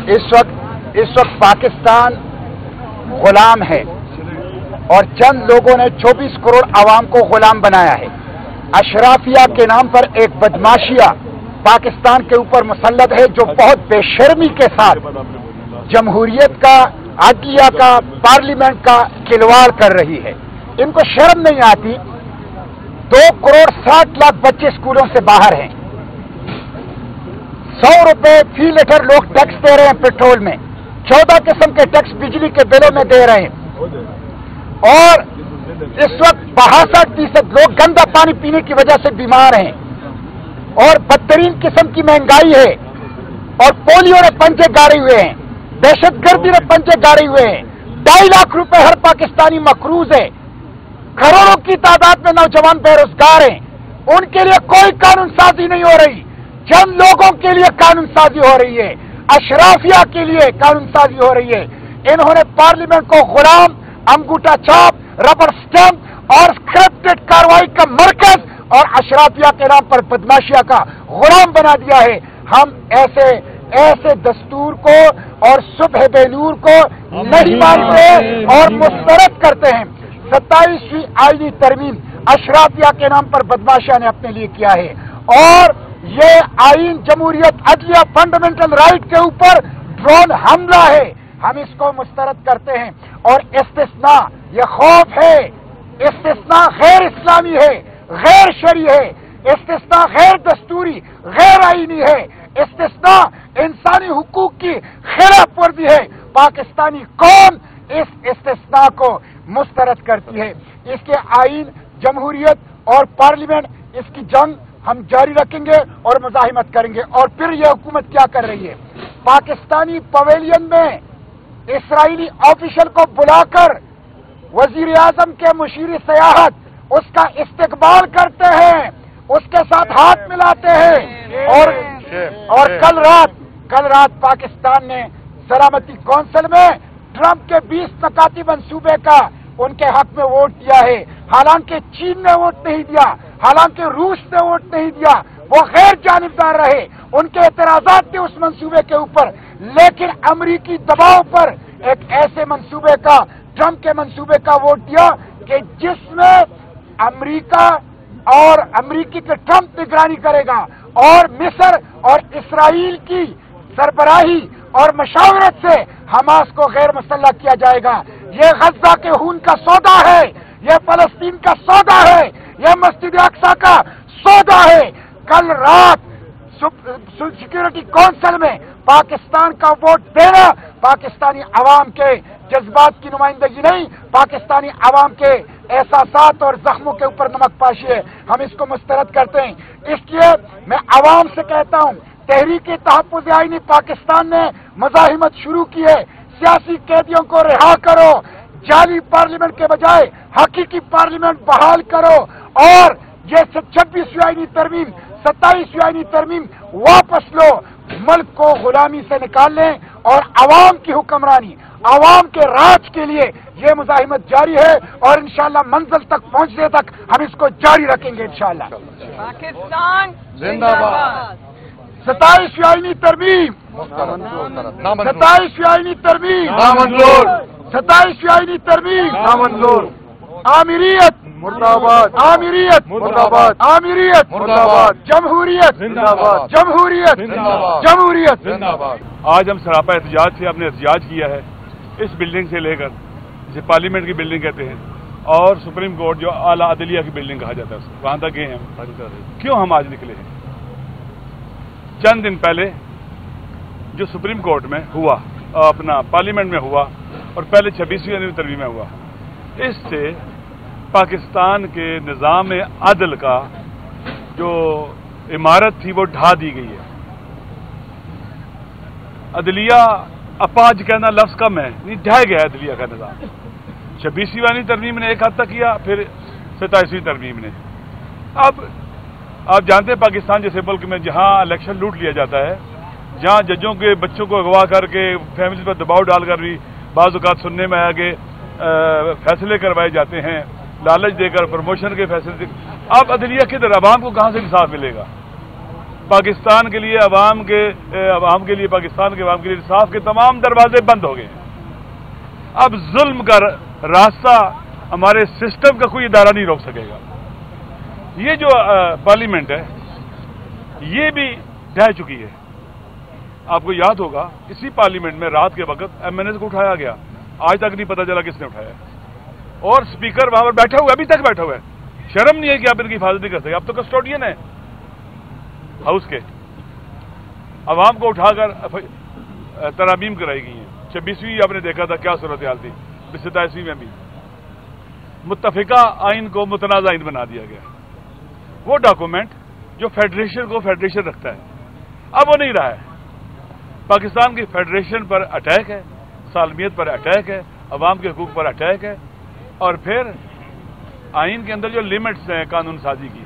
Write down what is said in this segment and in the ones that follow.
इस वक्त पाकिस्तान गुलाम है और चंद लोगों ने 24 करोड़ आवाम को गुलाम बनाया है। अशराफिया के नाम पर एक बदमाशिया पाकिस्तान के ऊपर मुसल्लत है जो बहुत बेशर्मी के साथ जमहूरियत का, आदलिया का, पार्लियामेंट का खिलवाड़ कर रही है। इनको शर्म नहीं आती। 2 करोड़ 60 लाख बच्चे स्कूलों से बाहर हैं। 100 रुपए फी लीटर लोग टैक्स दे रहे हैं पेट्रोल में, 14 किस्म के टैक्स बिजली के बिलों में दे रहे हैं और इस वक्त 62% लोग गंदा पानी पीने की वजह से बीमार हैं और बदतरीन किस्म की महंगाई है और पोलियो ने पंजे गाड़े हुए हैं, दहशतगर्दी ने पंजे गाड़े हुए हैं। 2.5 लाख रुपए हर पाकिस्तानी मकरूज है। करोड़ों की तादाद में नौजवान बेरोजगार हैं। उनके लिए कोई कानून साजी नहीं हो रही। चंद लोगों के लिए कानून साजी हो रही है, अशराफिया के लिए कानून साजी हो रही है। इन्होंने पार्लियामेंट को गुलाम, अंगूठा छाप, रबर स्टैंप और स्क्रिप्टेड कार्रवाई का मरकज और अशराफिया के नाम पर बदमाशिया का गुलाम बना दिया है। हम ऐसे दस्तूर को और सुबह बेनूर को नहीं मानते और मुस्तरद करते हैं। 27वीं आईनी तरमीम अशराफिया के नाम पर बदमाशिया ने अपने लिए किया है और ये आईन जमहूरियत, अदलिया, फंडामेंटल राइट के ऊपर ड्रोन हमला है। हम इसको मुस्तरद करते हैं और इस्तिस्ना ये खौफ है, इस्तिस्ना गैर इस्लामी है, गैर शरई है, इस्तिस्ना गैर दस्तूरी, गैर आईनी है, इस्तिस्ना इंसानी हुकूक की खिलाफ वर्जी है। पाकिस्तानी कौम इस इस्तिस्ना को मुस्तरद करती है। इसके आईन, जमहूरियत और पार्लियामेंट, इसकी जंग हम जारी रखेंगे और मुजाहिमत करेंगे। और फिर यह हुकूमत क्या कर रही है, पाकिस्तानी पवेलियन में इसराइली ऑफिशियल को बुलाकर वजीर आजम के मुशीर सयाहत उसका इस्तकबाल करते हैं, उसके साथ हाथ मिलाते हैं। और कल रात पाकिस्तान ने सलामती कौंसिल में ट्रंप के 20 नकाती मंसूबे का उनके हक में वोट दिया है। हालांकि चीन ने वोट नहीं दिया, हालांकि रूस ने वोट नहीं दिया, वो गैर जानिबदार रहे, उनके एतराजात थे उस मंसूबे के ऊपर। लेकिन अमरीकी दबाव पर एक ऐसे मंसूबे का, ट्रंप के मंसूबे का वोट दिया कि जिसमें अमरीका और अमरीकी के ट्रंप निगरानी करेगा और मिस्र और इसराइल की सरबराही और मशावरत से हमास को गैर मुसल्लह किया जाएगा। ये गजा के खून का सौदा है, ये फलस्तीन का सौदा है, ये मस्जिद अक्सा का सौदा है। कल रात सिक्योरिटी काउंसिल में पाकिस्तान का वोट देना पाकिस्तानी अवाम के जज्बात की नुमाइंदगी नहीं, पाकिस्तानी अवाम के एहसासात और जख्मों के ऊपर नमक पाशी है। हम इसको मुस्तरद करते हैं। इसलिए मैं अवाम से कहता हूं, तहरीक तहफ़्फ़ुज़ आईनी पाकिस्तान ने मुज़ाहिमत शुरू की है। सियासी कैदियों को रिहा करो, जाली पार्लियामेंट के बजाय हकीकी पार्लियामेंट बहाल करो और ये 26वीं आईनी तरमीम, 27वीं आईनी तरमीम वापस लो। मुल्क को गुलामी से निकाल लें और अवाम की हुक्मरानी, अवाम के राज के लिए ये मुजाहिमत जारी है और इंशाअल्लाह मंजिल तक पहुंचने तक हम इसको जारी रखेंगे इंशाअल्लाह। पाकिस्तान जिंदाबाद। 27वीं आईनी तरमीम, 27वीं आईनी तरमीम नामंजूर, 27वीं आईनी तरमीम नामंजूर। आमिरियत मुर्दाबाद, आमिरियत मुर्दाबाद, आमिरियत मुर्दाबाद, जमहूरियत जिंदाबाद, जमहूरियत जिंदाबाद, जमहूरियत जिंदाबाद। आज हम सरापा एहतजाज से हमने एहतजाज किया है इस बिल्डिंग से लेकर, जिसे पार्लियामेंट की बिल्डिंग कहते हैं, और सुप्रीम कोर्ट जो आला अदलिया की बिल्डिंग कहा जाता है, वहां तक गए हैं। क्यों हम आज निकले हैं? चंद दिन पहले जो सुप्रीम कोर्ट में हुआ, अपना पार्लियामेंट में हुआ और पहले 26वीं तरमीम में हुआ, इससे पाकिस्तान के निज़ाम अदल का जो इमारत थी वो ढा दी गई है। अदलिया अपाज कहना लफ्ज कम है, नहीं ढह गया अदलिया का निज़ाम। 26वीं तरमीम ने एक हद तक किया, फिर 27वीं तरमीम ने। अब आप जानते हैं पाकिस्तान जैसे मुल्क में जहां इलेक्शन लूट लिया जाता है, जहां जजों के बच्चों को अगवा करके फैमिली पर दबाव डालकर भी बाज़ औक़ात सुनने में आगे फैसले करवाए जाते हैं, लालच देकर प्रमोशन के फैसले। अब अदलिया किधर, अवाम को कहां से इंसाफ मिलेगा? پاکستان کے لیے عوام کے لیے پاکستان کے عوام کے لیے انصاف کے تمام دروازے بند ہو گئے ہیں. اب ظلم کا راستہ ہمارے سسٹم کا کوئی ادارہ نہیں روک سکے گا. یہ جو پارلیمنٹ ہے یہ بھی ڈھہ چکی ہے. آپ کو یاد ہوگا اسی پارلیمنٹ میں رات کے وقت ایم این ایز کو اٹھایا گیا. آج تک نہیں پتا چلا کس نے اٹھایا. اور اسپیکر وہاں پر بیٹھا ہوا ہے, ابھی تک بیٹھا ہوا ہے. شرم نہیں ہے کہ آپ ان کی حفاظت نہیں کر سکتے. آپ تو کسٹوڈین ہیں ہاؤس کے. عوام کو اٹھا کر ترامیم کرائی گئی ہیں. 26ویں آپ نے دیکھا تھا کیا صورتحال تھی. 27ویں میں بھی متفقہ آئین کو متنازع آئین بنا دیا گیا. وہ ڈاکومنٹ جو فیڈریشن کو فیڈریشن رکھتا ہے اب وہ نہیں رہا ہے. پاکستان کی فیڈریشن پر اٹیک ہے, سالمیت پر اٹیک ہے, عوام کے حقوق پر اٹیک ہے. اور پھر آئین کے اندر جو لمٹس ہیں قانون سازی کی,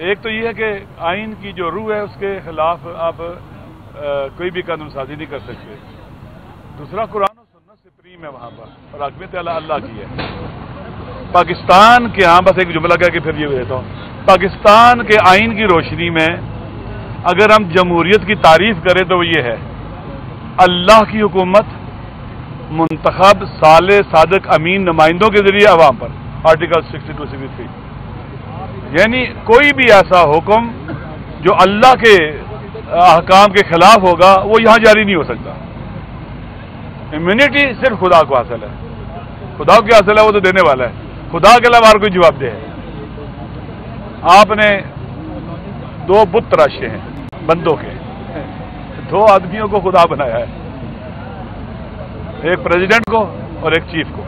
ایک تو یہ ہے کہ آئین کی جو روح ہے اس کے خلاف آپ کوئی بھی قانون سازی نہیں کر سکتے. دوسرا قرآن و سنت سپریم ہے وہاں پر, اور حاکمیت اللہ کی ہے. پاکستان کے ہاں بس ایک جملہ کہہ کے پھر یہ دیتا ہوں, پاکستان کے آئین کی روشنی میں اگر ہم جمہوریت کی تعریف کریں تو وہ یہ ہے, اللہ کی حکومت منتخب صالح صادق امین نمائندوں کے ذریعے عوام پر. آرٹیکل 62-63. یعنی کوئی بھی ایسا حکم جو اللہ کے احکام کے خلاف ہوگا وہ یہاں جاری نہیں ہو سکتا. امیونٹی صرف خدا کو حاصل ہے. خدا کو حاصل ہے, وہ تو دینے والا ہے. خدا کے علاوہ اور کوئی جواب دے ہے. آپ نے 2 بت تراشے ہیں بندوں کے, 2 آدمیوں کو خدا بنایا ہے, ایک پریزیڈنٹ کو اور ایک چیف کو.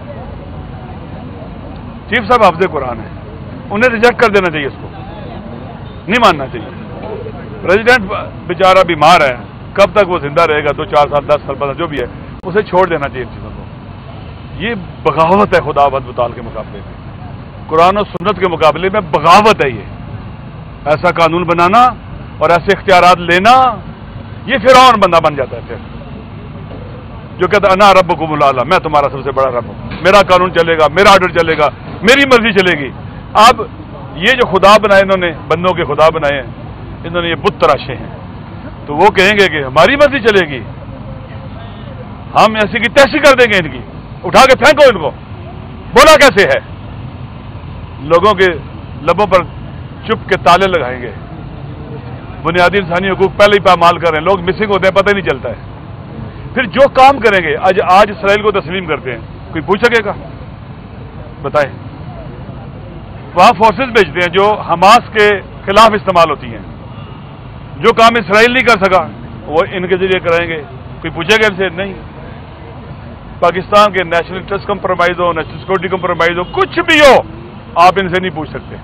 چیف صاحب حافظ قرآن ہے, انہیں ریجیکٹ کر دینا چاہیے, اس کو نہیں ماننا چاہیے. پریزیڈنٹ بیچارہ بیمار ہے, کب تک وہ زندہ رہے گا, 2-4 سال 10 سال 15 جو بھی ہے, اسے چھوڑ دینا چاہیے ان چیزوں کو. یہ بغاوت ہے خدا بند مطال کے مقابلے میں, قرآن و سنت کے مقابلے میں بغاوت ہے. یہ ایسا قانون بنانا اور ایسے اختیارات لینا, یہ فرعون بندہ بن جاتا ہے پھر, جو کہتا ہے انا ربکم الاعلی, میں تمہارا سب سے بڑا رب ہوں, میرا قانون چلے گا, میرا آرڈر چلے گا, میری مرضی چلے گی. اب یہ جو خدا بنائے انہوں نے, بندوں کے خدا بنائے ہیں انہوں نے, یہ بت تراشے ہیں, تو وہ کہیں گے کہ ہماری مرضی چلے گی, ہم ایسی کی تیسی کر دیں گے, ان کی اٹھا کے پھینکو ان کو. بولا کیسے ہے, لوگوں کے لبوں پر چپ کے تالے لگائیں گے. بنیادی انسانی حقوق پہلے ہی پامال کر رہے ہیں, لوگ مسنگ ہوتے ہیں پتہ نہیں چلتا ہے. پھر جو کام کریں گے, آج اسرائیل کو تسلیم کرتے ہیں, کوئی پوچھ سکے گا؟ بتائیں. وہاں فورسز بھیجتے ہیں جو حماس کے خلاف استعمال ہوتی ہیں. جو کام اسرائیل نہیں کر سکا وہ ان کے ذریعے کرائیں گے, کوئی پوچھے گا ان سے؟ نہیں. پاکستان کے نیشنل انٹرسٹ کمپرومائز ہو, نیشنل سیکورٹی کمپرومائز ہو, کچھ بھی ہو, آپ ان سے نہیں پوچھ سکتے.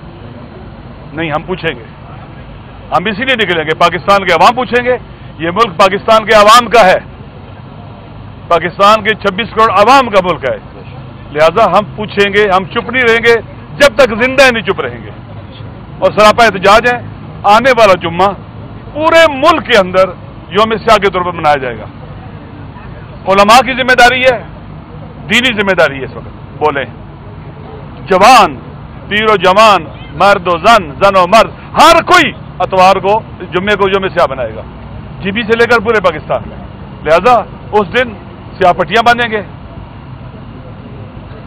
نہیں, ہم پوچھیں گے. ہم اسی لیے نکلیں گے, پاکستان کے عوام پوچھیں گے. یہ ملک پاکستان کے عوام کا ہے, پاکستان کے 26 کروڑ عوام کا ملک ہے. لہذا ہم پوچھیں گے, ہم چپ نہیں رہیں گے جب تک زندہ نہیں چپ رہیں گے. اور سراپا احتجاج ہے, آنے والا جمعہ پورے ملک کے اندر یوم سیاہ کے طور پر منایا جائے گا. علماء کی ذمہ داری ہے, دینی ذمہ داری ہے. اس وقت بولیں, جوان, پیر و جوان, مرد و زن, زن و مرد, ہر کوئی اتوار کو جمعے کو یوم سیاہ بنائے گا, جی بی سے لے کر پورے پاکستان میں. لہذا اس دن سیاہ پٹیاں باندھیں گے,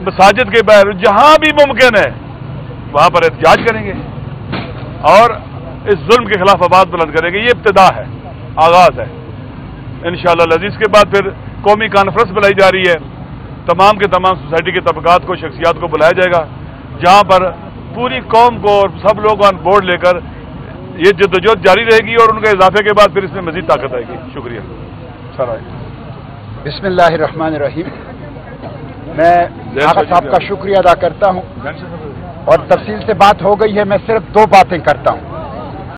مساجد کے باہر جہاں بھی ممکن ہے وہاں پر احتجاج کریں گے, اور اس ظلم کے خلاف آواز بلند کریں گے. یہ ابتدا ہے, آغاز ہے. انشاءاللہ العزیز کے بعد پھر قومی کانفرنس بلائی جا رہی ہے, تمام کے تمام سوسائٹی کے طبقات کو, شخصیات کو بلایا جائے گا, جہاں پر پوری قوم کو اور سب لوگ آن بورڈ لے کر یہ جدوجہد جاری رہے گی, اور ان کے اضافے کے بعد پھر اس میں مزید طاقت آئے گی. شکریہ. بسم اللہ الرحمن الرحیم. میں آغا صاحب کا شکریہ ادا کرتا ہوں, اور تفصیل سے بات ہو گئی ہے, میں صرف 2 باتیں کرتا ہوں.